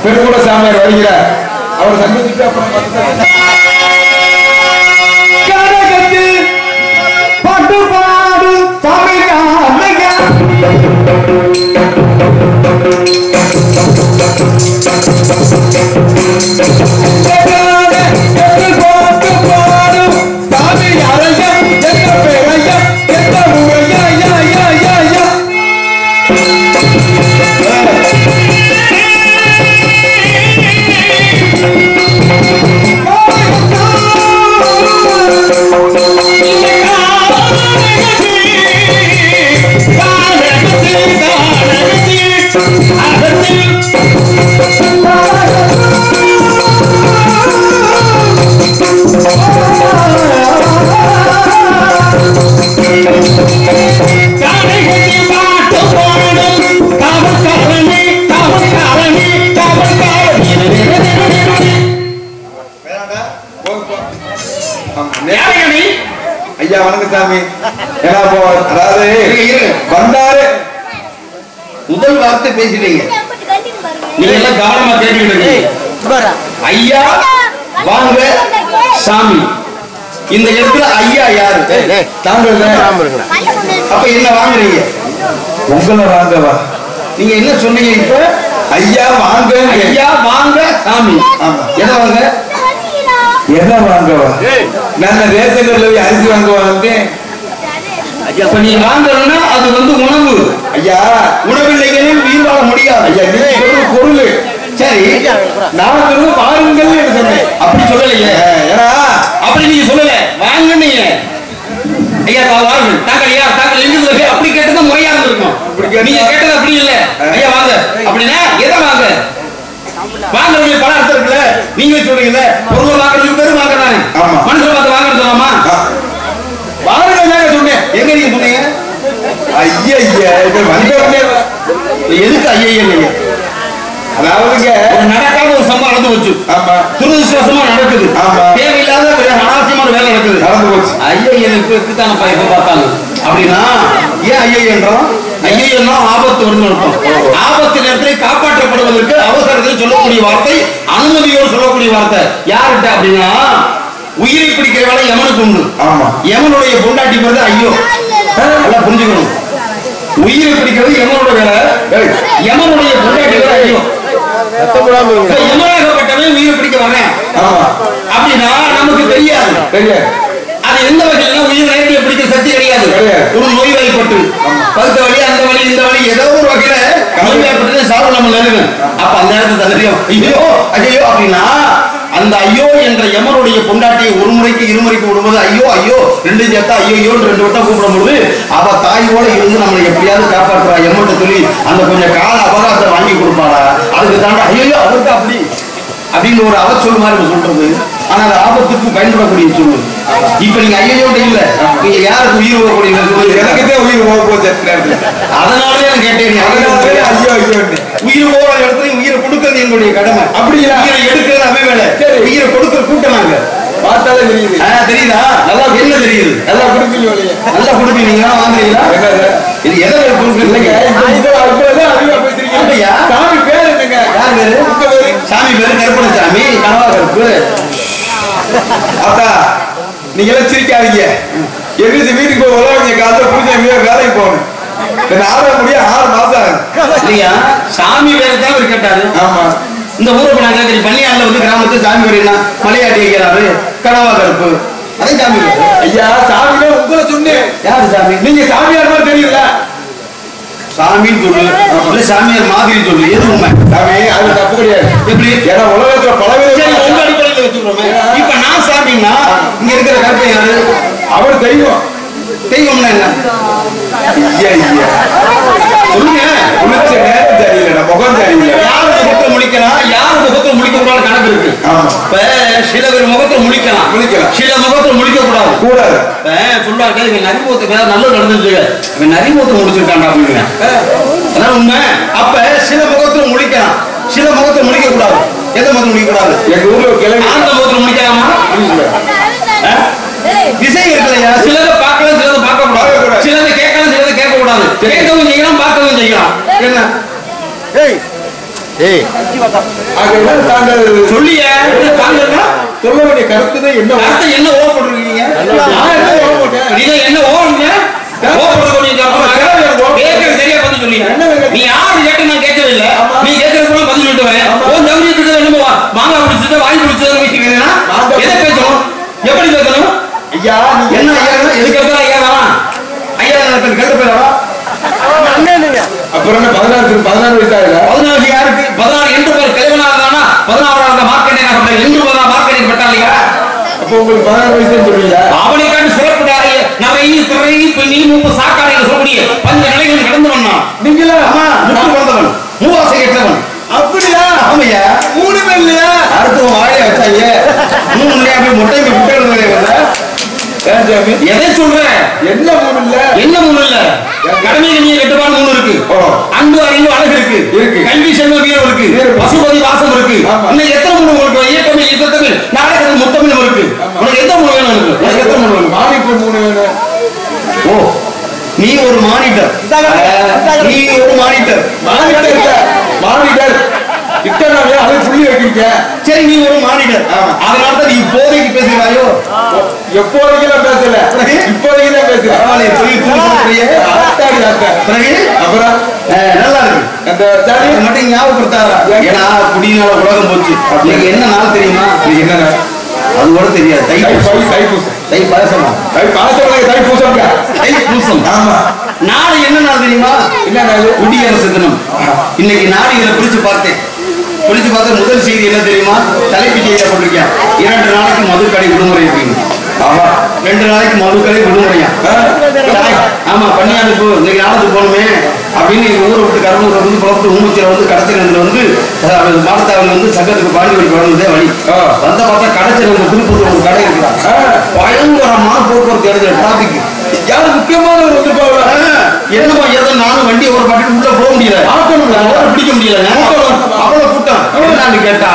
பெருங்குட சாமியார் வருகிறார். அவர் சந்திச்சுட்டு அப்புறம் பாட்டு பாடு ஐயா வணக்கம் சாமி. அதாவது வந்தாரு முதல் வார்த்தை பேசிட்டீங்க. நீங்க எல்லாம் கவனமா கேட்டுக்கிட்டு ஐயா வாங்க சாமி. இந்த இடத்துல ஐயா யாரு? அப்ப என்ன வாங்குறீங்க? உங்களை வாங்கவா? நீங்க என்ன சொன்னீங்க இப்ப? ஐயா வாங்க, ஐயா வாங்க சாமி. என்ன வாங்க? என்ன வாங்கவா? நல்ல ரேஷன் கடையில் அரிசி வாங்குவாங்க. அப்ப நீங்க வாங்கணும்னா அது வந்து உணவு. ஐயா உணவில்லைகளும் உயிர் வாழ முடியாது. ஐயா நீங்க பொருள் சரி, நான் வாருங்கள் சொன்னேன். அப்படி சொல்லலையே. ஏன்னா அப்படி நீங்க சொல்லல, வாங்கன்னு. ஐயா வாங்க, தாங்கள் ஐயா தாங்கள் எங்க அப்படி கேட்டது முறையா இருந்திருக்கும். நீங்க கேட்டது அப்படி இல்ல. ஐயா வாங்க அப்படின்னா எதை வாங்க? வாங்குறது பல அர்த்தம் இருக்குல்ல. நீங்க சொல்றீங்கல்ல, பொருள் வாங்குறதுக்கு பேரு வாங்குறாங்க. மனுஷன் பார்த்து வாங்குறது சொல்லாமா? வாங்குறதுனால சொன்னேன். எங்க நீங்க சொன்னீங்க? ஐயா ஐயா வந்த உடனே எதுக்கு ஐயா இல்லைங்க? அதாவதுங்க நடக்காத ஒரு சம்பவம் நடந்து போச்சு. துரதிருஷ்டவசமா நடக்குது. தேவையில்லாத அனாவசியமான வேலை நடக்குது. நடந்து போச்சு. ஐயா எனக்கு இருக்குதானப்பா எப்ப பார்த்தாங்க அப்படின்னா ஏன் ஐயா என்றோம்? ஐயா ஆபத்து வரும்னு அர்த்தம். ஆபத்து நேரத்தில் காப்பாற்றப்படுவதற்கு அவசரத்தில் சொல்லக்கூடிய வார்த்தை, அனுமதியோடு சொல்லக்கூடிய வார்த்தை யார்கிட்ட அப்படின்னா, உயிரை பிடிக்கிற வேலை யமனுக்கு உண்டு. யமனுடைய பொண்டாட்டி பேரு ஐயோ. எல்லாம் புரிஞ்சுக்கணும். உயிரை பிடிக்கிறது யமனோட வேலை, யமனுடைய பொண்டாட்டி பேரு ஐயோ. யமனாகப்பட்டவன் உயிரை பிடிக்க வரேன் அப்படின்னா நமக்கு தெரியாது. அது எந்த வகையில உயிர் நேரடியை பிடிக்க சக்தி கிடையாது. ஒரு நோய் வாய்ப்பட்டு பகுத்த வழி, அந்த வழி, இந்த வழி, ஏதோ ஒரு வகையில நோய் வாய்ப்பட்டு சாவு நம்ம நினைக்கணும். அப்ப அந்த நேரத்தில் தெரியும் ஐயோ ஐயோ அப்படின்னா, அந்த ஐயோ என்ற யமனுடைய பொண்டாட்டியை ஒரு முறைக்கு இருமுறைக்கு விடும்போது ஐயோ ஐயோ ரெண்டு சேர்த்தா ஐயோ 2 வட்டம் கூப்பிடும்போது அவ தாயோட இருந்து நம்மளை எப்படியாவது காப்பாற்றுறா யமன்ட்ட சொல்லி அந்த கொஞ்சம் கால அவகாசம் வாங்கி கொடுப்பாளா. அதுக்கு தாண்டா ஐயோ அவருக்கு அப்படி அப்படின்னு ஒரு அவச்சொல் மாதிரி சொல்றது. ஆனா அது ஆபத்துக்கு பயன்படக்கூடிய சொல்லு. இப்ப நீங்க ஐயோ இல்ல, நீங்க யாருக்கு உயிர் போகக்கூடிய எனக்குதே உயிர் போக போச்சு. அதனாலதான் நான் கேட்டேன். ஐயோ ஐயோ உயிர் போகிற இடத்துல உயிரை கொடுக்கறது எங்களுடைய கடமை. அப்படி உயிரை எடுக்கிறது அவை வேலை. உயிரை கொடுக்கிற கூட்டம் நாங்க பார்த்தாலே தெரியுது. தெரியுதா? நல்லா என்ன தெரியுது? நல்லா கொடுப்பீங்க, நல்லா கொடுப்பீங்க. நீங்க வாங்குறீங்களா? இது எதை கொடுக்குறீங்க? சாமி பேர் என்னங்க? சாமி பேரு கருப்பணசாமி, கனவா கருப்பு. அக்கா நீங்க எல்லாம் சிரிக்காதீங்க. எங்களுக்கு வீட்டுக்கு போய் உலக காலத்துல புரிஞ்ச வேலைக்கு போகணும். 6 மாசம் இல்லையா? சாமி பேரை தான் அவர் கேட்டாரு. ஆமா, இந்த ஊருக்கு நான் கேட்கிறேன். பள்ளியாண்ல வந்து கிராமத்து சாமி பேர் மலையாட்டி வைக்கிறாரு, கனவா கருப்பு. அதே சாமி ஐயா. சாமி உங்களை சொன்னேன். யாரு சாமி? நீங்க சாமியார் மாதிரி தெரியல. சாமின்னு சொல்லு, இல்ல சாமியார் மாதிரி சொல்லு. எது உண்மை? சாமி அது தப்பு கிடையாது. எப்படி? ஏன்னா உலகத்துல பலவித உங்க அடிப்படையில் வச்சுக்கிறோமே. இப்ப நான் சாமின்னா இங்க இருக்கிற கருப்பை யாரு? அவர் தெய்வம். தெய்வம்னா என்ன? சொல்லுங்க. முகம் தெரியல. யார் முகத்தை முடிக்கலாம், யார் முகத்தை முடிக்க கூடாது கணக்கு இருக்கு. இப்ப சில பேர் முகத்தை முடிக்கலாம், சில முகத்தை முடிக்க கூடாது. சொல்லுவாங்க இவன் நரிமுகத்துக்கு ஏதாவது நல்லது நடந்துச்சு, இவன் நரிமுகத்தை முடிச்சிருக்காண்டா அப்படின்னு. அதான் உண்மை. அப்ப சில முகத்தை முடிக்கலாம், சில முகத்தை முடிக்க கூடாது. எந்த முகத்தை முடிக்க கூடாது? எங்க ஊர்ல கிளம்பி அந்த முகத்தை முடிக்கலாமா? விஷயம் இருக்கலையா? சிலதை பார்க்கலாம், சிலதை பார்க்க கூடாது. சிலதை கேட்கலாம், சிலதை கேட்க கூடாது. கேட்கவும் செய்யலாம், பார்க்கவும் செய்யலாம். என்ன சொல்லிய சொல்ல வேண்டிய கருத்து என்ன? கருத்து என்ன ஓவப்பட்டிருக்கீங்க? என்ன ஓவங்க? சரியா பதில் சொல்லி நீ யாரு கேட்டு நான் கேட்கவே இல்லை. நீ கேட்கறது பதில் சொல்லிட்டு வரேன். மாங்காய் பிடிச்சத வாங்கி பிடிச்சதுன்னா எதை பேசணும், எப்படி பேசணும்? ஐயா என்ன ஐயா? எதுக்கு எடுத்தா ஐயா வேணாம்? ஐயா கேட்டு போயிடவா? அப்புறம் 16 வயசாக 14 யாருக்கு? 14 என்று பேர் கலைவனா இருந்தானா 16ஆவது மார்க்கெட் என்று மார்க்கெட் பட்டாளியா? அப்போ உங்களுக்கு 16 வயசு சொல்றீங்க. அவனை காட்டி சிறப்புடாரு நிறைய திரை பெண்ணி 3 சாக்காரையில சொல்லக்கூடிய பஞ்ச நிலைகள் கடந்து வந்தான். நீங்களா? ஆமா, முட்டு வந்தவன், மூவாசை ஏற்றவன். அப்படியா? ஆமையா. 3 இல்லையா? அடுத்து வாழைய வச்சாங்க 3 இல்லையா? போய் முட்டை முட்டை எதை சொல்ற? என்ன 3 இல்ல? என்ன 3 இல்ல? கடமைக்கு நீ 8 பால் 3 இருக்கு. அன்பு அறிவு அழகு இருக்கு, கல்வி செல்வ வீரம் இருக்கு, பசுபதி வாசம் இருக்கு. இன்னும் எத்தனை 3 உங்களுக்கு? இயக்கமிழ் யுத்தமிழ் நாடகம் முத்தமிழ் இருக்கு. உனக்கு எந்த 3 வேணும்? உனக்கு எத்தனை 3 வேணும்? மானிட்டர் 3 வேணும். ஓ, நீ ஒரு மானிட்டர், நீ ஒரு மானிட்டர். மானிட்டர் இத்தனாவே அதை புள்ளி வைக்கிறீங்க. சரி, நீ ஒரு மானிட்டர். அதனாலதான் நீ இப்போதைக்கு பேசுகிறாயோ? எப்போதைக்கு பேசல, இப்போதைக்கு தான் பேசுறேன். அப்புறம் நல்லா இருக்கு. அந்த மட்டும் ஞாபகப்படுத்தாரா? ஏன்னா குடியினால உலகம் போச்சு. எனக்கு என்ன நாள் தெரியுமா? என்ன அது கூட தெரியாது. தைப்பூசம். ஆமா, நாடு என்ன நாள் தெரியுமா? என்ன நாள்? குடியரசு தினம். இன்னைக்கு நாடு இதை பிரிச்சு பார்த்தேன். பிரிச்சு பார்த்த முதல் செய்தி என்ன தெரியுமா? தலைப்பு செய்தியா போட்டிருக்கேன். 2 நாளைக்கு மதுக்கடை விடுமுறை இருக்கு. ஆமா, 2 நாளைக்கு மதுக்கடை விடுமுறையா? ஆமா, பன்னியாண்டுக்கு இன்னைக்கு நாளுக்கு போகணுமே அப்படின்னு எங்க ஊரை விட்டு கரும்பூர் வந்து புறப்பட்டு ஊமுச்சில வந்து கடச்சல் வந்து மாடத்தாவில் வந்து சங்கத்துக்கு பாண்டிவரி வளர்ந்ததே வழி வந்த பார்த்தா கடச்சல் வந்து திருப்பூர் ஒரு கடை இருக்கிறாங்க. பயங்கரமான போக்குவரத்து இடத்துல டிராபிக். யாரும் முக்கியமான ஒரு என்னமா ஏதோ நானும் வண்டியை ஒரு பாட்டுக்கு உள்ள போக முடியல, பிடிக்க முடியல. அவ்வளவு கூட்டம் என்னன்னு கேட்டா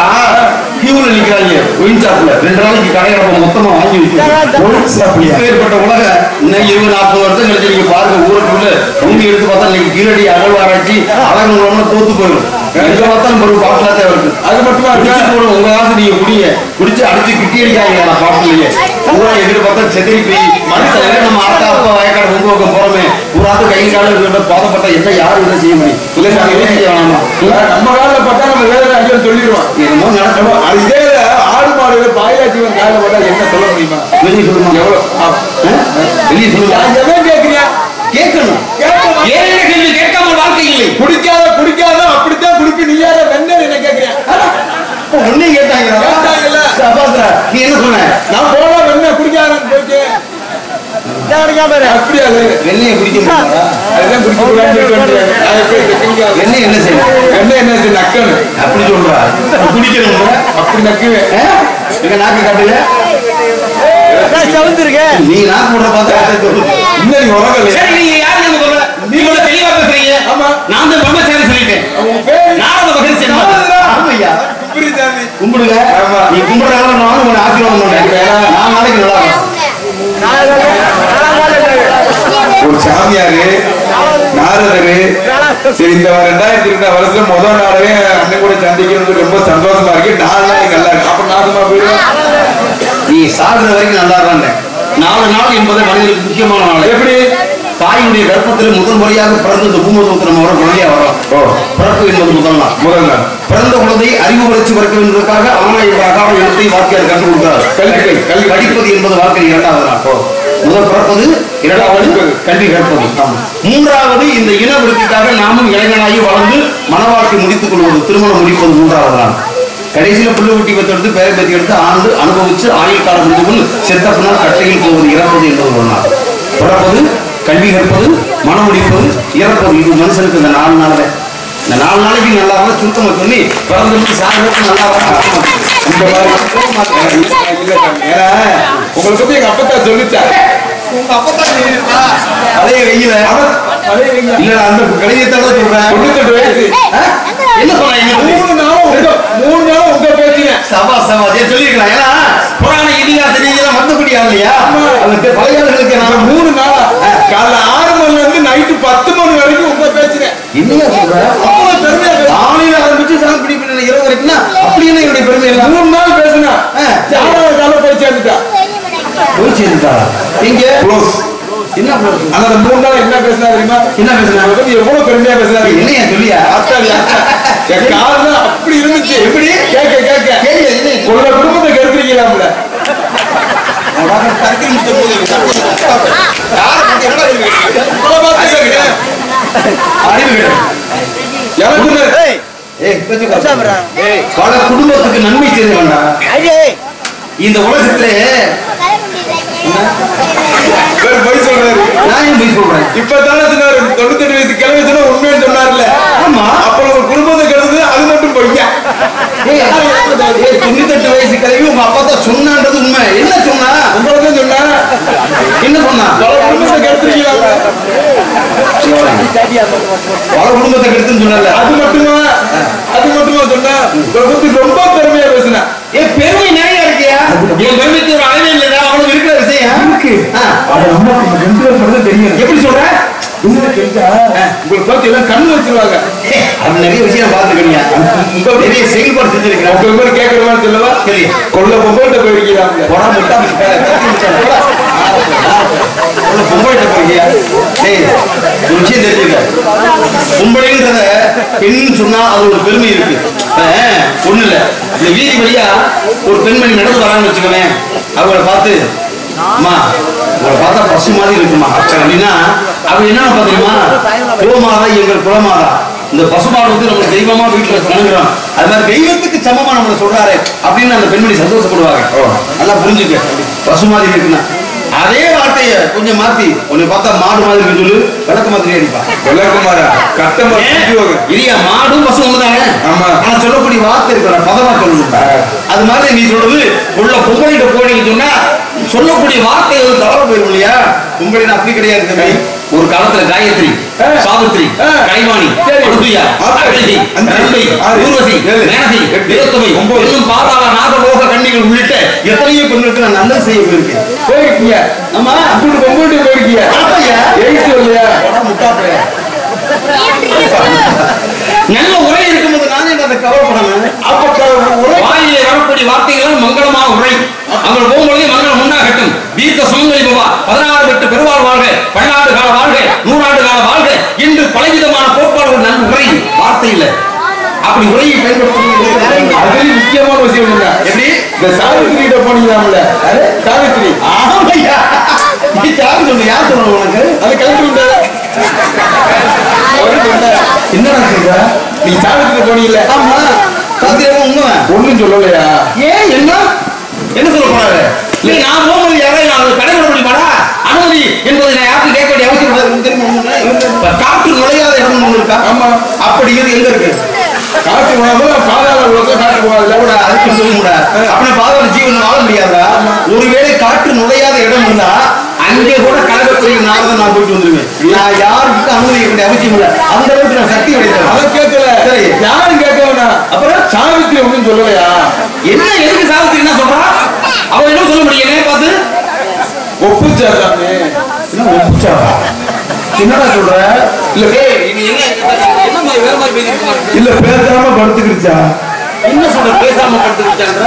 கியூல நிக்கிறாங்க ஒயின் ஷாப்ல 2 நாளைக்கு கடையில மொத்தமா வாங்கி ஏற்பட்ட உலக இன்னும் 20-40 வருஷம் கழிச்சு நீங்க பாருங்க ஊருக்குள்ள பூமி எடுத்து பார்த்தா இன்னைக்கு கீழடி அகழ்வாராய்ச்சி அழகு தோத்து போயிடும் எங்க பார்த்தாலும் ஒரு பாட்டிலா தான் இருக்கு அது மட்டுமா போடும் உங்க காசு நீங்க குடிங்க குடிச்சு அடிச்சு கிட்டி அடிக்காங்க நான் பாட்டிலேயே பூரா எதிர பார்த்தா செதறி போய் மனுஷன் நம்ம ஆத்தா அப்பா வயக்காடு ரொம்ப பக்கம் போறோமே பூராத்து கை காலம் பாதப்பட்டா என்ன யாரும் என்ன செய்ய முடியும் செய்ய வேணாமா நம்ம காலில் பார்த்தா நம்ம வேலை ஐயோ சொல்லிடுவோம் என்னமோ நடக்கணும் அது இதே ஆடு மாடு பாயிலாட்சிவன் காலில் பார்த்தா என்ன சொல்ல முடியுமா வெளியே சொல்லுமா எவ்வளவு வெளியே சொல்லுங்க கேட்கறியா கேட்கணும் ஏன் கேள்வி கேட்காம வாழ்க்கை இல்லை குடிக்காத அப்படித்தான் குடிப்பி நீ யார வெண்ணெய் என்ன கேட்கிறேன் ஒன்னே கேட்டாங்கல்ல நீ என்ன சொன்ன நான் போல வெண்ணெய் குடிக்காதன்னு போயிட்டு அப்படியா வெண்ணெயை குடிக்க அதுதான் வெண்ணெய் என்ன செய்யணும் வெண்ணெய் என்ன செய்ய நக்கணும் அப்படி சொல்றா குடிக்கணும் அப்படி நக்குவேன் எங்க நாக்கு காட்டுங்க நீ நாக்கு போடுற பார்த்தா இன்னும் உலகம் நீங்க யாரு நீங்க தெளிவா பேசுறீங்க நான் தான் பிரம்மச்சாரி சொல்லிட்டேன் கும்பிடுங்க நீ கும்பிடுறாங்க நானும் உன்னை ஆசீர்வாதம் பண்றேன் நான் நாளைக்கு நல்லா ஒரு சாமியாரு நாரதரு சரி இந்த 2002 வருஷத்துல முதல் நாளே அண்ணன் கூட சந்திக்கிறது ரொம்ப சந்தோஷமா இருக்கு 4 நாளைக்கு நல்லா இருக்கு அப்புறம் நாசமா போயிடும் நீ சாகுற வரைக்கும் நல்லா இருந்த 4 நாள் என்பது மனிதனுக்கு முக்கியமான நாள் எப்படி தாயுடைய கர்ப்பத்தில் முதல் முறையாக பிறந்த இந்த பூமத்துவத்தை நம்ம வர குழந்தையா வரோம் பிறப்பு என்பது முதல் நாள் பிறந்த குழந்தை அறிவு வளர்ச்சி வர என்பதற்காக ஆணையமாக எழுத்தை வாக்கியார் கற்றுக் கொடுக்கிறார் கல்வி படிப்பது என்பது வாழ்க்கை 2வது நாள் முதல் பிறப்பது 2வது கல்வி கற்பது 3வது இந்த இன விருத்திக்காக நாமும் இளைஞனாகி வளர்ந்து மன வாழ்க்கை முடித்துக் கொள்வது திருமணம் முடிப்பது 3வது நாள் கடைசியில புல்லு குட்டி பத்தி பேரை பத்தி எடுத்து ஆண்டு அனுபவிச்சு ஆயுள் காலம் முடிந்து செத்தப்பினால் கட்டையில் போவது இறப்பது என்பது ஒரு நாள் பிறப்பது கல்வி கற்பது மனம் முடிப்பது இறப்பது இது மனுஷனுக்கு இந்த 4 நாள் இந்த 4 நாளைக்கு நல்லா இருந்தா சுத்தமா சொல்லி பிறந்ததுக்கு சாகிறதுக்கு நல்லா உங்களுக்கு பத்தி எங்க அப்பத்தா சொல்லிச்சா உங்க அப்பத்தா அதே வெயில இல்ல அந்த கடிதத்தால சொல்றேன் 98 வயசு என்ன சொன்னாங்க 3 நாளும் உங்க பேச்சுங்க சபா அதே சொல்லிருக்கலாம் ஏன்னா புராண இதிகாச நீங்க மத்தபடி இல்லையா அந்த பழையாளர்களுக்கு நான் 3 நாளா காலைல 6 மணில இருந்து நைட்டு 10 மணி வரைக்கும் உங்க பேச்சுங்க என்னையா சொல்ற அவ்வளவு பெருமையா காலையில ஆரம்பிச்சு சாப்பிடி பண்ண இரவு வரைக்கும் அப்படி என்ன என்னுடைய பெருமை இல்ல 3 நாள் பேசுனா ஜாதக கால போய் சேர்ந்துட்டா இங்க க்ளோஸ் என்ன அந்த 3 நாள் என்ன பேசினா தெரியுமா என்ன பேசினா எவ்வளவு பெருமையா பேசினாரு என்னையா சொல்லியா ஆத்தாடியா என் காதுல அப்படி இருந்துச்சு எப்படி கேட்க உங்க குடும்பத்தை கெடுத்துறீங்களாம்ல பல குடும்பத்துக்கு நன்மை செய்ய வேண்டாம் இந்த உலகத்துல போய் சொல்றாரு நான் ஏன் போய் சொல்றேன் இப்பதானே சொன்னாரு 98 வயசு கிளம்பி சொன்னா உண்மைன்னு சொன்னார்ல ஆமா அப்ப ஒரு குடும்பத்தை கெடுது அது மட்டும் பொய்யா 98 வயசு கிளம்பி உங்க அப்பா தான் சொன்னான்றது உண்மை என்ன சொன்னா உங்களுக்கு சொன்னா என்ன சொன்னா குடும்பத்தை கெடுத்துருக்கீங்களா பல குடும்பத்தை கெடுத்துன்னு சொன்னால அது மட்டுமா சொன்னா ரொம்ப பெருமையா பேசுனா பெருமை நிறைய இருக்கியா என் பெருமைக்கு ஒரு அளவே இல்லையா அவனுக்கு இருக்கிற விஷயம் இருக்கு தெரியும் எப்படி சொல்ற உங்களுக்கு பார்த்து எல்லாம் கண்ணு வச்சிருவாங்க அது நிறைய விஷயம் பார்த்துக்கிறீங்க நிறைய செயல்பாடு செஞ்சிருக்கிறேன் கேட்கற மாதிரி சொல்லவா சரி கொள்ள பொங்கல்கிட்ட போயிருக்கிறாங்க பொங்கல்கிட்ட போயிருக்கியா ஒரு விஷயம் தெரிஞ்சுக்க பொம்பளைன்றத பெண் சொன்னா அது ஒரு பெருமை இருக்கு ஒண்ணு இல்ல இந்த வீதி வழியா ஒரு பெண்மணி நடந்து வரான்னு வச்சுக்கோங்க அவங்கள பார்த்து அம்மா உங்களை பார்த்தா பசு மாதிரி இருக்குமா அப்படின்னா அப்படி என்ன பாத்தீங்கன்னா குலமாதா எங்கள் குலமாதா இந்த பசுமாடு வந்து நம்ம தெய்வமா வீட்டுல வணங்குறோம் அது மாதிரி தெய்வத்துக்கு சமமா நம்மள சொல்றாரு அப்படின்னு அந்த பெண்மணி சந்தோஷப்படுவாங்க நல்லா புரிஞ்சுக்க பசு மாதிரி இருக்குன்னா அதே வார்த்தைய கொஞ்சம் மாத்தி உன்னை பார்த்தா மாடு மாதிரி சொல்லு விளக்கு மாதிரி அடிப்பா விளக்கு மாறா கட்ட இல்லையா மாடும் பசு ஒண்ணுதாங்க ஆனா சொல்லக்கூடிய வார்த்தை இருக்கிற பதமா சொல்லணும் அது மாதிரி நீ சொல்றது உள்ள பொங்கலிட்ட போனீங்கன்னு சொன்னா சொல்லக்கூடிய வார்த்தை தவற போயிடும் இல்லையா? உங்களை அப்படி கிடையாது தம்பி. ஒரு காலத்துல காயத்ரி, சாவித்ரி, கைவாணி, அனுசுயா, அகலிகை, நந்தை, ஊர்வசி, மேனகை, தேவதமை, இன்னும் பாதாள நாகலோக கன்னிகள் உள்ளிட்ட எத்தனையோ பெண்களுக்கு நான் நல்லது செய்ய போயிருக்கேன். போயிருக்கீங்க? ஆமா, அப்படி பொங்கல்ட்டு போயிருக்கீங்க? இல்லையா? முட்டாப்பையா நல்ல உரை இருக்கும்போது நானே அதை கவலைப்படணும். வாயிலே வரக்கூடிய வார்த்தைகள் மங்களமாக உரை. அவர்கள் போகும்பொழுதே மங்களம் உண்டாகட்டும். வீர்க்க சுமங்கலி பவா, 16 வெட்டு பெருவாள் வாழ்க, 12 கால வாழ்க, 100 கால வாழ்க என்று பலவிதமான கோட்பாடுகள் நல்ல உரை வார்த்தை இல்ல. அப்படி உரையை பயன்படுத்த அதுல முக்கியமான விஷயம் என்ன? எப்படி இந்த சாவித்திரியிட்ட போனீங்களாம்ல? சாவித்திரி. ஆமையா, நீ சாவி சொல்லு. யார் சொல்லணும் உனக்கு? அது கிளம்பி விட்ட என்னடா சொல்ற? நீ சாவித்திரி போனீங்கல்ல? ஆமா, சாத்தியமா உண்மை. ஒண்ணும் சொல்லலையா? ஏன் என்ன சொல்ல போறாரு? இல்லை, நான் போகும்போது யாராவது கடைபிட முடியுமாடா? அனுமதி என்பதை நான் யாருக்கும் கேட்க வேண்டிய அவசியம் தெரியுமா? காற்று நுழையாத இடம் ஒண்ணு இருக்கா? ஆமா. அப்படி இது எங்க இருக்கு? காற்று போகாம பாதாள உலகம் காற்று போகாதுல கூட அதுக்கு சொல்ல முடியாது. அப்படின்னா பாதாள ஜீவன் வாழ முடியாதா? ஒருவேளை காற்று நுழையாத இடம் இருந்தா அங்கே கூட கலகத்துறை நாரதான் நான் போயிட்டு வந்துருவேன். நான் யாருக்கு அனுமதி வேண்டிய அவசியம் இல்லை. அந்த அளவுக்கு நான் சக்தி கிடையாது. அதை கேட்கல. சரி, யாரும் கேட்க வேணாம். அப்புறம் சாவித்திரி ஒண்ணும் சொல்லலையா? என்ன எதுக்கு சாவித்திரி என்ன சொல்றா? அவ என்ன சொல்ல முடியும்? என்ன பார்த்து ஒப்புச்சா சாமி? என்ன ஒப்புச்சா? என்னடா சொல்ற? இல்ல என்ன மாதிரி வேற மாதிரி பேசிட்டு இல்ல பேசாம படுத்துக்கிடுச்சா? என்ன சொல்ற? பேசாம படுத்துக்கிட்டான்ற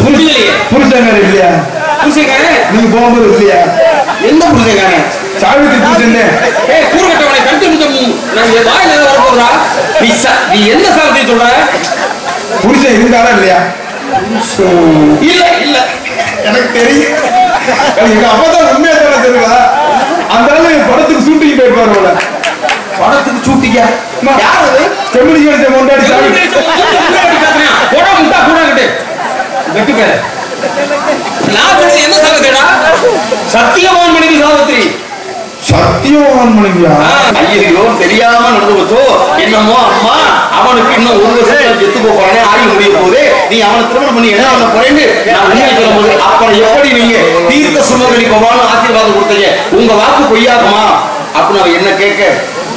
புரியலையே. புருஷங்கார இல்லையா? புருஷங்காரே நீங்க போகும்போது இல்லையா? எந்த புருஷங்காரே? சாவித்திரி புருஷன். கூறுகட்டவனை கண்டு முத்தம் நான் வாயில வர போறா. நீ எந்த சாவித்திரி சொல்ற? புருஷன் இருந்தாரா இல்லையா? இல்ல இல்ல எனக்கு தெரியும். எங்க அப்பதான் உண்மையா தானே தெரியுங்களா? அந்த படத்துக்கு ஷூட்டிங் போயிருப்பாரு போல. படத்துக்கு சூட்டிக்க யார் அது? செம்மடிக்க கொண்டாடி சாவித்திரி வெட்டு பேர நான் என்ன சாவித்திரிடா? சத்தியவான் மனைவி சாவித்திரி. சத்தியவான் மனைவியா? ஐயோ, தெரியாம நடந்து வச்சோ என்னமோ. அம்மா, அவனுக்கு இன்னும் 1 வருஷம் செத்து போறானே, ஆகி முடிய போகுது. நீ அவனை திருமணம் பண்ணி என்ன அவனை குறைந்து நான் உண்மையை சொல்லும் போது அப்புறம் எப்படி நீங்க தீர்க்க சுமங்கலி பவான்னு ஆசீர்வாதம் கொடுத்தீங்க? உங்க வாக்கு பொய்யாகுமா அப்படின்னு அவன் என்ன கேட்க,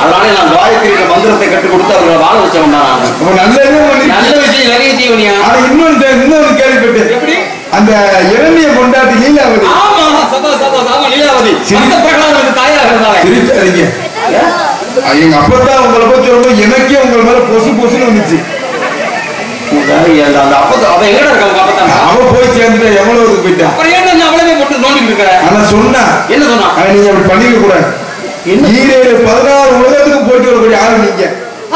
அதனால நான் காயத்ரி மந்திரத்தை கற்றுக் கொடுத்து அவர்களை வாழ வச்சவன் தான். நல்ல விஷயம் நிறைய செய்வனியா? ஆனா இன்னொன்னு கேள்விப்பட்டேன். எப்படி? அந்த இரண்டிய கொண்டாட்டி லீலாவதி. ஆமா, சதா சதா சாமா லீலாவதி. அந்த பிரகலாதனுக்கு தாயாக இருந்தாங்க. சிரிக்காதீங்க. எங்க அப்பதான் உங்களை பத்தி சொல்லும்போது எனக்கே உங்க மேல பொசு பொசுன்னு வந்துச்சு. அவ போய் சேர்ந்து எவ்வளவு போயிட்டா? அவளவே போட்டு நோண்டிட்டு இருக்க. ஆனா சொன்னா என்ன சொன்னா? நீங்க அப்படி பண்ணிக்க கூடாது. 16 உலகத்துக்கு போயிட்டு வரக்கூடிய ஆளு நீங்க.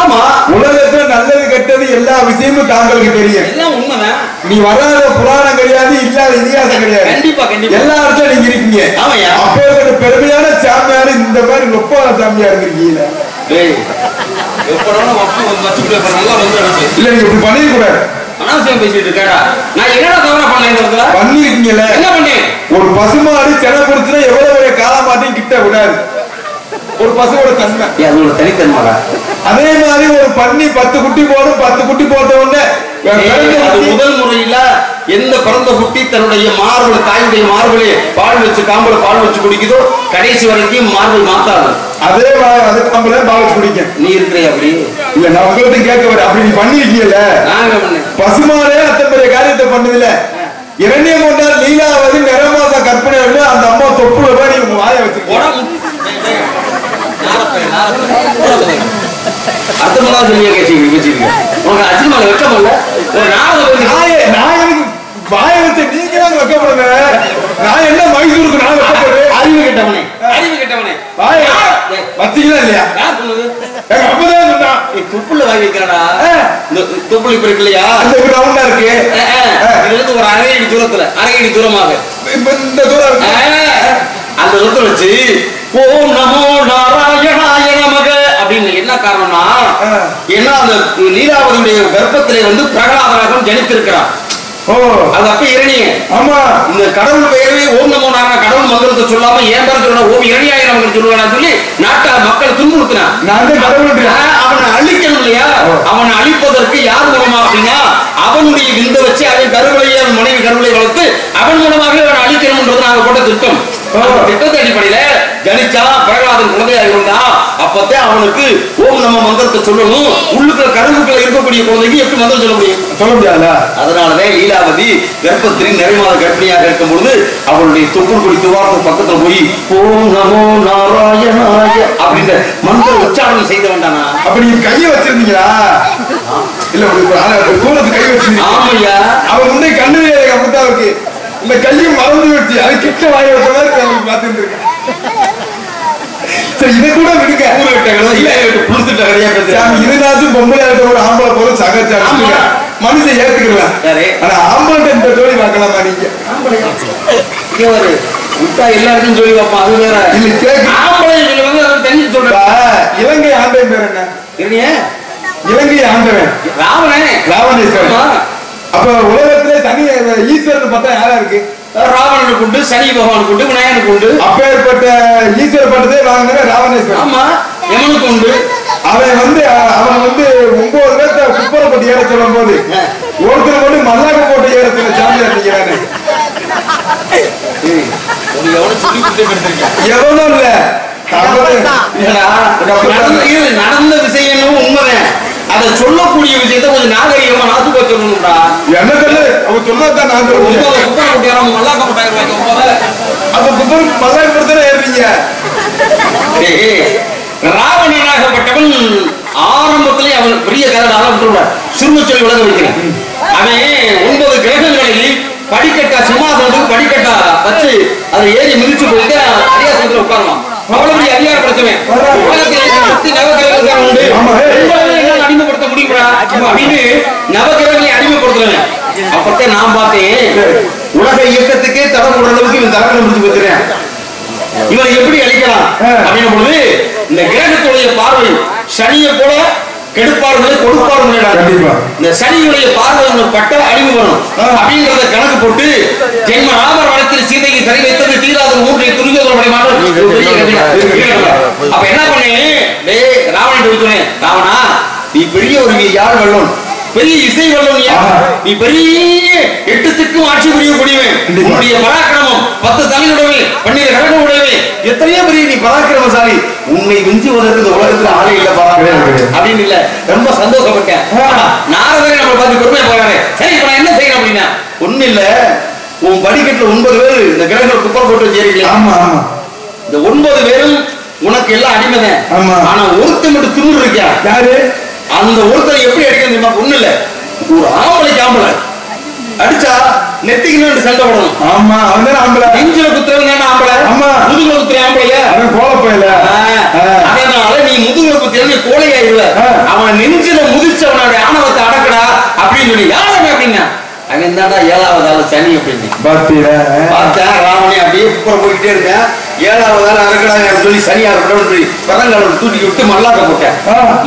ஆமா, உலகத்துல நல்லது கெட்டது எல்லா விஷயமும் தாங்களுக்கு தெரியும். எல்லாம் உண்மைதான். நீ வராத புராணம் கிடையாது, இல்லாத இதிகாசம் கிடையாது. கண்டிப்பா கண்டிப்பா எல்லா இடத்துல நீங்க இருக்கீங்க. ஆமாயா, அப்பேற்பட்ட பெருமையான சாமியார் இந்த மாதிரி நொப்பான சாமியார் இருக்கீங்க. இல்ல, நீங்க இப்படி பண்ணிக்க கூடாது. அனாவசியம் பேசிட்டு இருக்கா? நான் என்னடா தவறா பண்ணேன்? பண்ணிருக்கீங்கல்ல. என்ன பண்ணேன்? ஒரு பசுமாடு சென கொடுத்துனா எவ்வளவு பெரிய காலமாட்டையும் கிட்ட விடாது. ஒரு பசுவோட தன்மை அதோட தனித்தன்மை. அதே மாதிரி ஒரு பன்னி 10 குட்டி போடும். 10 குட்டி போட்ட உடனே முதல் முறையில எந்த பிறந்த குட்டி தன்னுடைய மார்பு தாயுடைய மார்பிலே பால் வச்சு காம்புல பால் வச்சு குடிக்குதோ கடைசி வரைக்கும் மார்பு மாத்தாது. அதே காம்புல பால் வச்சு குடிக்க. நீ இருக்கிறிய அப்படி? இல்ல, நான் உங்கள்கிட்ட கேட்க வரேன். அப்படி நீ பண்ணிருக்கீங்கல்ல? பசுமாரே அத்தனை பெரிய காரியத்தை பண்ணதுல இரண்டிய கொண்டார் லீலாவதி நிறமாச கற்பனை அந்த அம்மா தொப்புல போய் நீங்க வாய வச்சிருக்கீங்க. அர்த்தமா சொல்லிய கேட்டு வச்சிருக்கீங்க. உங்க அசிமால வெட்டமல்ல ஒரு நாயனுக்கு வாய வச்ச நீங்க தான் வைக்கப்படுங்க. நான் என்ன மைசூருக்கு நான் வைக்கப்படுறேன்? அறிவு கெட்டவனே, அறிவு கெட்டவனே. வாய வச்சீங்களா இல்லையா? யார் சொன்னது? எங்க அப்பதான் சொன்னான். நீ துப்புல வாய் வைக்கிறடா. இந்த துப்புல இப்ப இருக்கு இல்லையா? அந்த ரவுண்டா இருக்கு. இதுல இருந்து ஒரு 1/2 அடி தூரத்துல, 1/2 அடி தூரமாக இந்த தூரம் இருக்கு. அந்த தூரத்தை வச்சு ஓம் நமோ நாராயணாய நமக அப்படின்னு என்ன காரணம்னா, ஏன்னா அந்த லீலாவதியுடைய கர்ப்பத்திலே வந்து பிரகலாதனாக ஜனித்திருக்கிறான். அது அப்ப இரணிய. ஆமா, இந்த கடவுள் பெயரே ஓம் நமோ நாராயண கடவுள் மந்திரத்தை சொல்லாம ஏன் பேர சொல்ல ஓம் இரணியாயிரம் சொல்லுவான்னு சொல்லி நாட்டை மக்கள் துன்புறுத்தினான். அவனை அழிக்கணும் இல்லையா? அவனை அழிப்பதற்கு யார் மூலமா அப்படின்னா அவனுடைய விந்த வச்சு அவன் கருவிலையை அவன் மனைவி கருவிலை வளர்த்து அவன் மூலமாக அவனை அழிக்கணும்ன்றது நாங்க போட்ட திட்டம். திட்டத்தை அடிப்படையில ஜனிச்சா பிரகலாதன் குழந்தையா இருந்தா அப்பதான் அவனுக்கு ஓம் நம்ம மந்திரத்தை சொல்லணும். உள்ளுக்குள்ள கருவுக்குள்ள இருக்கக்கூடிய குழந்தைக்கு எப்படி மந்திரம் சொல்ல முடியும்? சொல்ல முடியாதா? அதனாலதான் லீலாவதி கர்ப்பத்தின் நிறைமாத கர்ப்பிணியாக இருக்கும் பொழுது அவளுடைய தொப்புள் கொடி துவாரத்து பக்கத்துல போய் ஓம் நமோ நாராயணாய அப்படின்ற மந்திர உச்சாரணம் செய்த வேண்டானா? அப்படி கையை வச்சிருந்தீங்களா? இல்ல தூரத்து கை வச்சிருந்தீங்க. ஆமையா அவன் முன்னே கண்ணு அப்படித்தான் இருக்கு. இந்த கையும் மறந்து வச்சு அது கிட்ட வாய் வச்ச மாதிரி பார்த்துட்டு இருக்கேன். சரி இதை கூட விடுங்க. இதுனாச்சும் பொம்பளை ஒரு ஆம்பளை போல சகச்சாரம் மனுஷன் ஏத்துக்கலாம். ஆனா ஆம்பளை இந்த ஜோடி பார்க்கலாமா நீங்க? எல்லாருக்கும் சொல்லி வைப்பான். அது வேற ஆம்பளை தெரிஞ்சு சொல்ற. இலங்கை ஆண்டவன் பேர் என்ன? இலங்கை ஆண்டவன் ராவணேஸ்வரன். அப்ப உலகத்திலே சனி ஈஸ்வரன் பார்த்தா யாரா இருக்கு? ராவணனுக்கு உண்டு, சனி பகவானுக்கு உண்டு, விநாயகனுக்கு உண்டு. அப்பேற்பட்ட ஈஸ்வர பட்டதே வாங்கின ராவணேஸ்வரன். ஆமா எவனுக்கு உண்டு. அவன் வந்து 9 பேர்த்த குப்பரை போட்டு ஏற சொல்லும் போது ஒருத்தர் போட்டு மல்லாக்க போட்டு ஏற சொல்ல சாமியார் நிக்கிறானே. எவனும் இல்ல. நடந்த விஷயம் உண்மைதான். அதை சொல்லக்கூடிய விஷயத்தை கொஞ்சம் நாகரிகமா நாசுக்கா சொல்லணும்டா. என்ன சொல்லு அவன் சொன்னதான் நான் சொல்லுவேன். மல்லாக்கப்பட்டாயிரம் அப்ப குப்பர் மல்லாக்கப்படுத்த ஏறுறீங்க. ராவணனாகப்பட்டவன் ஆரம்பத்திலே அவன் பெரிய கதை விட்டுருவான். சுருமச்சொல்லி விளங்க வைக்கிறேன். அவன் 9 கிரகங்களில் படிக்கட்டா சிம்மாசனத்துக்கு படிக்கட்டா வச்சு அதை ஏறி மிதிச்சு போயிட்டு அரியாசனத்துல உட்காருவான். அவ்வளவு அதிகாரப்படுத்துவேன். அடிமைப்படுத்த முடியுமா அப்படின்னு நவகிரகங்களை அடிமைப்படுத்துறேன். அப்பத்தான் நான் பார்த்தேன் உலக இயக்கத்துக்கே தடை போடுற அளவுக்கு இவன் தரங்களை முடிச்சு வைக்கிறேன். இவனை எப்படி அழிக்கலாம் அப்படின்னும் பொழுது இந்த கிரகத்துடைய பார்வை சனியை போல கெடுப்பார்களை கொடுப்பார்கள். இந்த சனியுடைய பார்வை பட்ட அழிவு வரும் அப்படிங்கறத கணக்கு போட்டு ஜென்ம ராமர் வனத்தில் சீதைக்கு சரி வைத்தது தீராத 3 துரியோதனுடைய அப்ப என்ன பண்ணேன் ராவணன் ராவணா நீ பெரிய ஒரு யாழ் வல்லோன், பெரிய இசை வல்லோன், நீ பெரிய 8 திக்கும் ஆட்சி புரியக்கூடியவன். உன்னுடைய பராக்கிரமம் 10 தலையுடவே 12 கடக உடையவே எத்தனையோ பெரிய நீ பராக்கிரமசாலி. உன்னை விஞ்சுவதற்கு இந்த உலகத்துல ஆளே இல்ல அப்படின்னு இல்ல. ரொம்ப சந்தோஷப்பட்டேன். நாரதரை நம்ம பார்த்து பெருமையா போறாரு. சரி இப்ப நான் என்ன செய்யணும் அப்படின்னா ஒண்ணு இல்ல. உன் படிக்கட்டுல 9 பேர் இந்த கிரகங்களை குப்பை போட்டு வச்சிருக்கீங்க. ஆமா ஆமா இந்த 9 பேரும் உனக்கு எல்லாம் அடிமைதான். ஆனா ஒருத்தர் மட்டும் திமிரு இருக்கியா? யாரு அந்த ஒருத்தர்? எப்படி அடிக்கணும்? ஒண்ணு இல்ல. ஒரு ஆம்பளைக்கு ஆம்பளை அடிச்சா நெத்திக்கு சண்டை போடணும். ஆமா அவன் ஆம்பளை. நெஞ்சில குத்துறவன் ஆம்பளை. ஆமா முதுகுல குத்துற ஆம்பளையா? அவன் கோல போயில. அதனால நீ முதுகுல குத்துற நீ கோலையாயிருவ. அவன் நெஞ்சில முதிச்சவனோட ஆணவத்தை அடக்கடா அப்படின்னு சொல்லி யாரும் அப்படின்னா அவன் தாண்டா 7வது ஆள் சனி அப்படின்னு பார்த்தேன். ராவணே அப்படியே குப்புற போயிட்டே இருக்கேன். 7வது ஆள் அடக்கடா சொல்லி சனியாகப்பட்டவன் பதங்காலம் தூக்கி விட்டு மல்லாக்க போட்டேன்.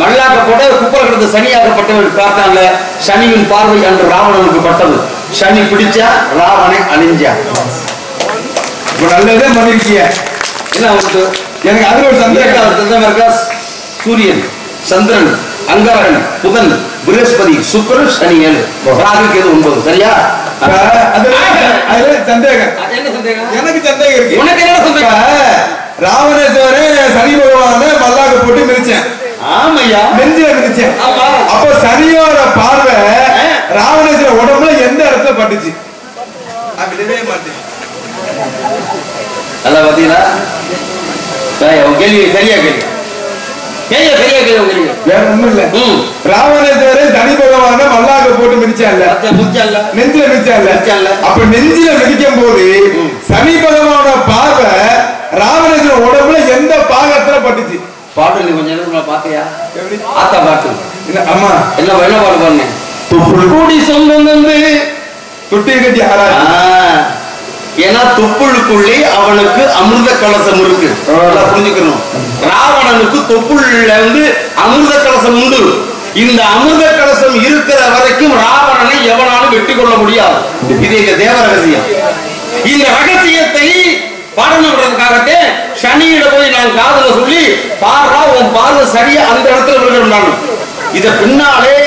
மல்லாக்க போட்ட குப்புற கிடந்த சனியாகப்பட்டவன் பார்த்தான்ல. சனியின் பார்வை அன்று ராவணனுக்கு பட்டது. சனி பிடிச்சா ராவணை அழிஞ்சா. நல்லதே பண்ணிருக்கீங்க. என்ன எனக்கு அதுல ஒரு சந்தேகம் இருக்கா? சூரியன், சந்திரன், அங்காரன், புதன், பிரகஸ்பதி, சுக்கிரன், சனி 7, ராகுக்கு 9. சரியா? சந்தேகம் எனக்கு சந்தேகம் இருக்கு. உனக்கு என்ன சந்தேகம்? ராவணேஸ்வரே சனி பகவான மல்லாக்க போட்டு மிதிச்சேன். ஆமையா நெஞ்சில மிதிச்சேன். அப்ப சனியோட பார்வை ராவணேஸ்வர உடம்புல எந்த இடத்துல பட்டுச்சு? நல்லா பாத்தீங்களா? கேள்வி சரியா கேள்வி. ராவணேஸ்வரே சனி பகவான மல்லாக்க போட்டு மிதிச்சான்ல, நெஞ்சில மிதிச்சான்ல. அப்ப நெஞ்சில மிதிக்கும் போது சனி பகவானோட பார்வை ராவணேஸ்வர உடம்புல எந்த பாகத்துல பட்டுச்சு? பாட்டு நீ கொஞ்சம் நேரத்துல பாத்தியா? ஆத்தா பாட்டு. ஆமா என்ன பாட்டு பாருங்க. தொப்புள் சொந்தம் வந்து தொட்டி கட்டி ஆறா. ஏன்னா தொப்புளுக்குள்ளே அவனுக்கு அமிர்த கலசம் இருக்கு. புரிஞ்சுக்கணும். ராவணனுக்கு தொப்புள்ள வந்து அமிர்த கலசம் உண்டு. இந்த அமிர்த கலசம் இருக்கிற வரைக்கும் ராவணனை எவனாலும் வெற்றி கொள்ள முடியாது. இது எங்க தேவ ரகசியம். இந்த ரகசியத்தை பாடம் சனியிட போய் நான் காதல சொல்லி பாரா உன் பார்வை சரியா அந்த இடத்துல விழுகிறான். இத பின்னாலே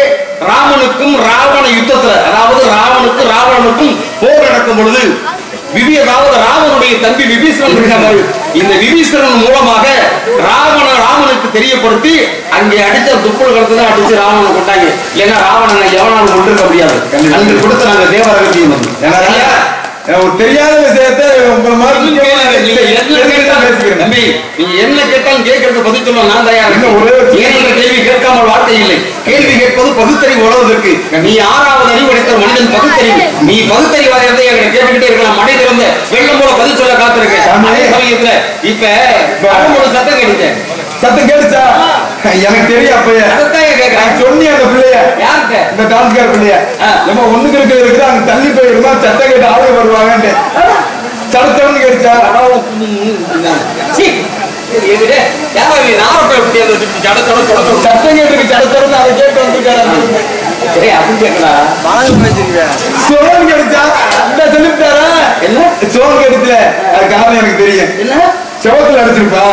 ராமனுக்கும் ராவண யுத்தத்துல, அதாவது ராவனுக்கும் ராவணனுக்கும் போர் நடக்கும் பொழுது அதாவது ராவனுடைய தம்பி விபீஷணன் இருக்காரு. இந்த விபீஷணன் மூலமாக ராமனுக்கு தெரியப்படுத்தி அங்கே அடிச்ச துப்புள் கடத்துல அடிச்சு ராவணனை கொண்டாங்க. இல்லைன்னா ராவணனை எவனாலும் கொண்டிருக்க முடியாது. அன்று கொடுத்த நாங்க தேவரகத்தையும் ஒரு தெரியாத விஷயத்தை உங்களை மாதிரி தம்பி நீங்க என்ன கேட்டாலும் கேட்கறது பதில் சொல்ல நான் தயார். ஏன் கேள்வி கேட்காமல் வார்த்தை இல்லை. கேள்வி கேட்பது பகுத்தறிவு உழவதற்கு. நீ 6வது அறிவு கிடைத்த மனிதன் பகுத்தறிவு. நீ பகுத்தறிவாக இருந்தே கேட்டுக்கிட்டே இருக்கலாம். மழை திறந்த வெள்ளம் போல பதில் சொல்ல காத்திருக்கேன். அதே சமயத்துல இப்ப சத்தம் கேட்டுச்சேன். சத்தம் கேட்டுச்சா? எனக்கு தெரியும். அப்ப சொன்னி அந்த பிள்ளைய யாருக்கு இந்த டான்ஸ்கார பிள்ளைய நம்ம ஒண்ணுக்கு இருக்குது அங்க தள்ளி போயிருந்தா சத்தம் கேட்டு ஆளே வருவாங்க. சடச்சடன்னு கேட்டுச்சா? சத்தம் கேட்டு சடச்சடன்னு அதை கேட்டு வந்துருக்காரு. சோழன் கிடைச்சா சொல்லிவிட்டாரா? என்ன சோழன் கிடைச்சல அது காரணம் எனக்கு தெரியும். என்ன செவத்துல அடிச்சிருப்பா?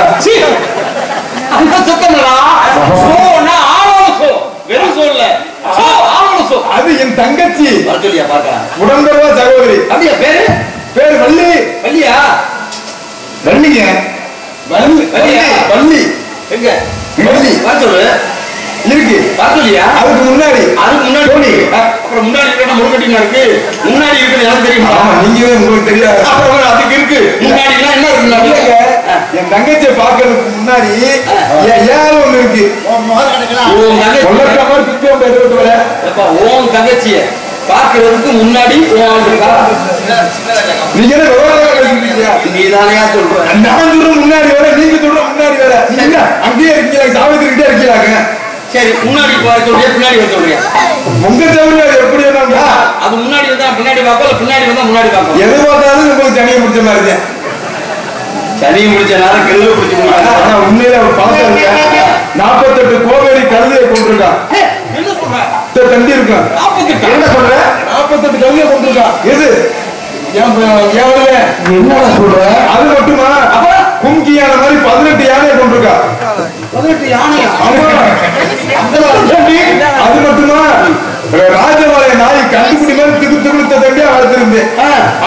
அந்த சத்தங்களா வெறும் சொல்ல அது என் தங்கச்சி சொல்லியா பாக்கலாம் உடம்புறவா சகோதரி. அப்படியா? பேரு பேரு வள்ளி. வள்ளியா? வள்ளிங்க வள்ளி வள்ளி எங்க வள்ளி சொல்லு இருக்கு. சொல்லியா? அதுக்கு முன்னாடி அப்புறம் முன்னாடி முருகட்டினா இருக்கு. முன்னாடி இருக்குது எனக்கு தெரியுமா? நீங்க உங்களுக்கு தெரியாது. அப்புறம் அதுக்கு இருக்கு முன்னாடி என்ன இருக்கு? என் தங்கச்சியை பாக்குறதுக்கு முன்னாடி ஏன் ஒண்ணு இருக்கு. உன் தங்கச்சிய பாக்குறதுக்கு முன்னாடி நீங்க நீதானையா சொல்ற? நான் சொல்ற முன்னாடி வேற, நீங்க சொல்ற முன்னாடி வேற. நீங்க அங்கேயே இருக்கீங்க, சாவித்திரிக்கிட்டே இருக்கீங்க. சரி முன்னாடி சொல்றியா பின்னாடி சொல்றியா? உங்க தவிர எப்படி அது முன்னாடி வந்தா பின்னாடி பார்ப்போம், பின்னாடி வந்தா முன்னாடி பார்ப்போம். எது பார்த்தாலும் உங்களுக்கு சனியை முடிச்ச மாதிரி. சனியை முடிச்ச நேரம் கெழுத பிடிச்ச. ஆனா உண்மையில அவர் பார்த்தா 48 கோவேரி கழுதையை கொண்டிருக்கான். என்ன சொல்ற? தண்டி இருக்கான். என்ன சொல்ற? 48 கழுதையை கொண்டிருக்கான். எது என்ன சொல்ற? அது மட்டுமா? கும்கியான மாதிரி 18 யானையை கொண்டிருக்கா. 18 யானையா? அது மட்டுமா? ராஜபாளைய நாய் கண்டுபிடி மாதிரி திகுத்த தண்டியா வளர்த்திருந்தேன்.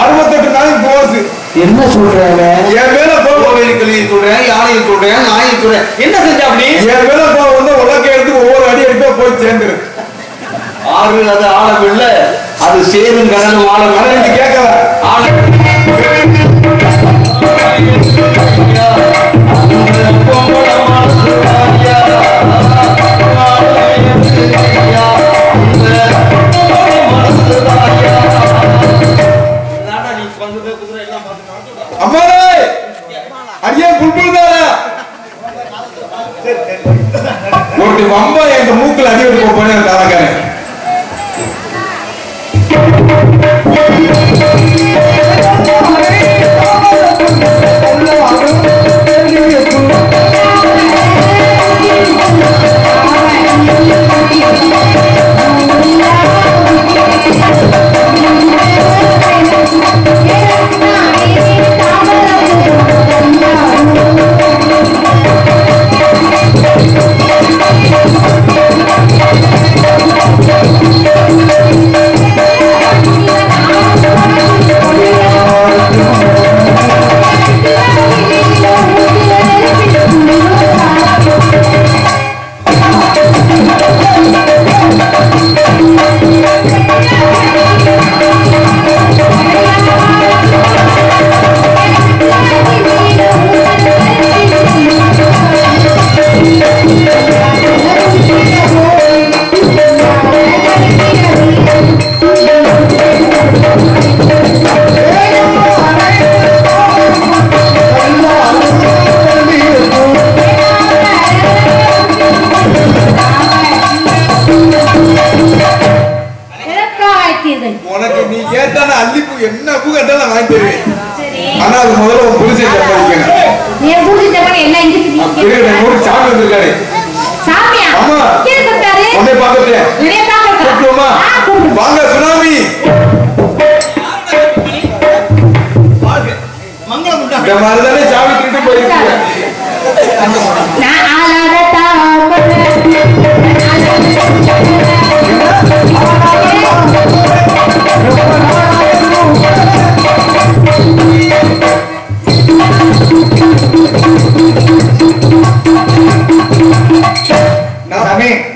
68 நாய் போஸ். என்ன சொல்றாங்க? என் மேல கோவேரிக்கலையை சொல்றேன், யானையை சொல்றேன், நாயை சொல்றேன். என்ன செஞ்சா அப்படி? என் மேல வந்து உலக எடுத்து ஒவ்வொரு அடி அடிப்பா போய் சேர்ந்துரு. ஆறு அது ஆழம் இல்ல, அது சேரும் கடலும் ஆழம். நீங்க கேட்கல ஆழம் அம்மாடே அடியே புல்புல் தாரா ஒரு வம்பா என் மூக்குல அடி விட்டு போனேன் தாராக்காரன். உனக்கு நீ கேட்டான அல்லிப்பூ என்ன பூ கேட்டாலும் வாங்கி தருவேன். ஆனா அது முதல்ல உன் புருஷன் சம்பாதிக்கணும். சாமி வந்திருக்காரு. ஆமா உன்னை பார்த்துட்டேன். வாங்க சுனாமி. மங்களம் உண்டா? அந்த மாதிரிதானே சாவி திருட்டு போயிருக்கீங்க.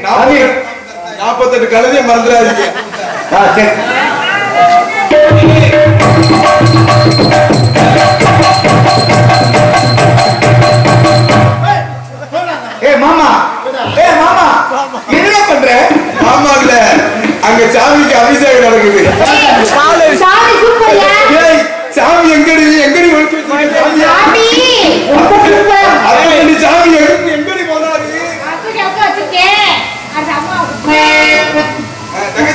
சாமி 48 கழுதையை மறந்துடாதீங்க. சரி. மாமா என்ன பண்ற? ஆமா இல்ல அங்க சாமிக்கு அபிஷேகம் நடக்குது. சாமி எங்கடி எங்கடி சாமி எங்கடி போனாரு? Thank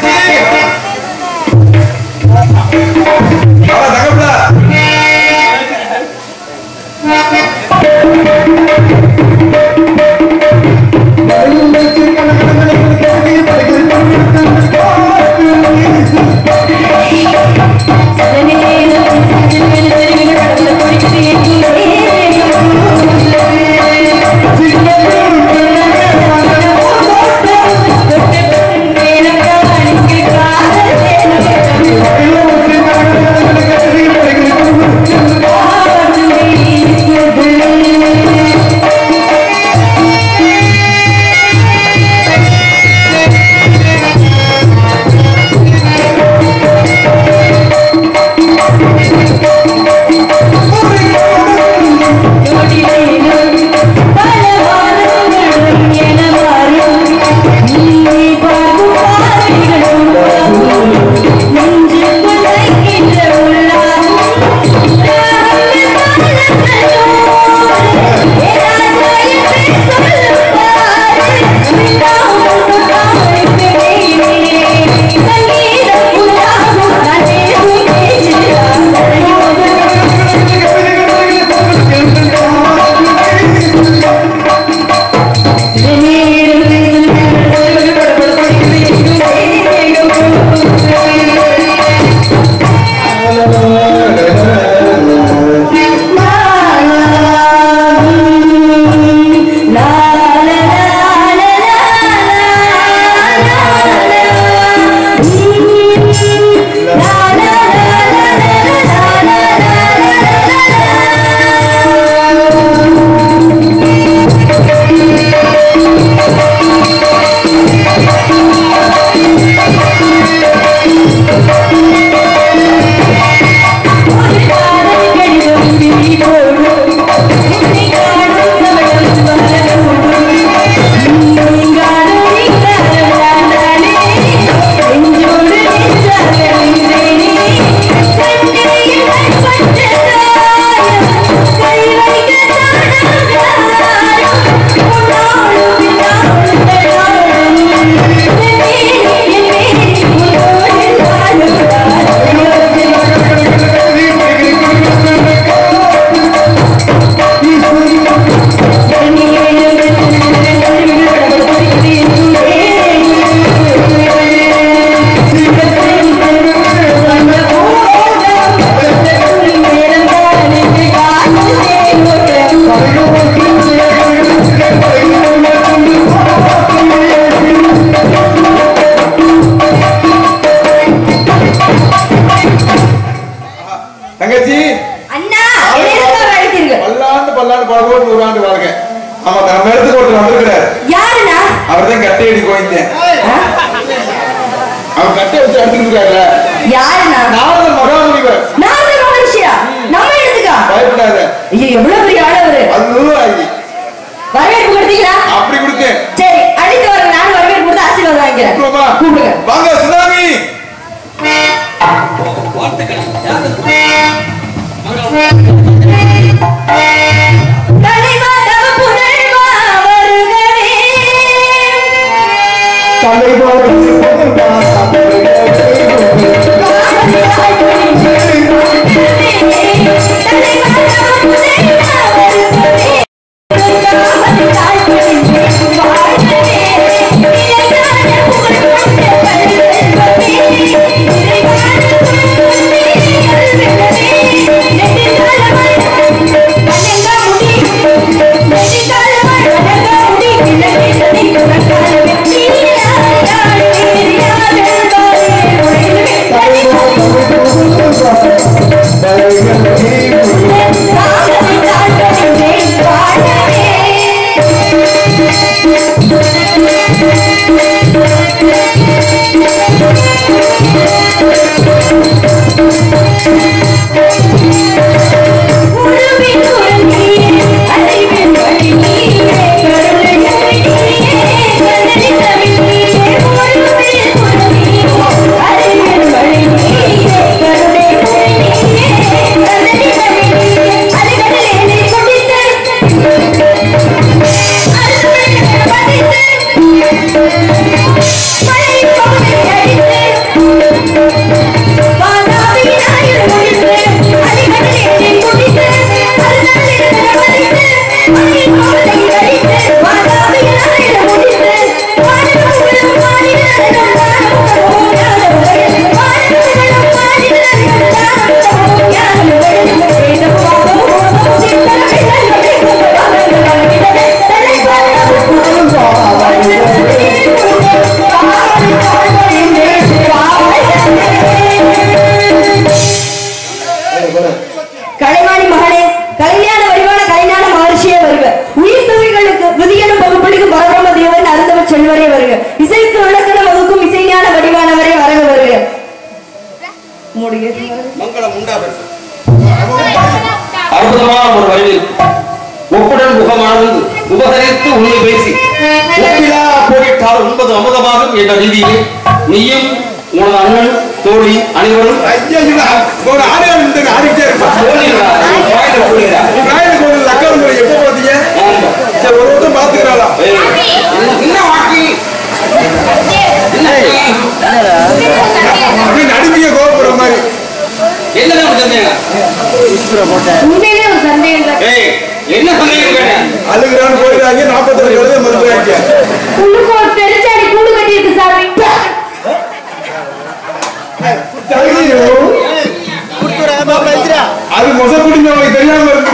you. அமுதமான ஒரு வரவேற்பு. ஒப்புடன் முகமானது உபகரித்து உண்மை பேசி ஒப்பிலா போரிட்டால் உண்பது அமுதமாகும் என்ற ரீதியிலே நீயும் உனது அண்ணன் தோழி அனைவரும் நடுங்கிய கோபுரம் மாதிரி என்ன சந்தேகம்? என்ன சந்தேகம்? அழுகிறான்னு போயிடாங்க 42 கழுதை மறுபடியும் பெருச்சாடி கூடு கட்டி இருக்கு சாமி. அது மொச குடிஞ்சவங்களுக்கு தெரியாம இருக்கு.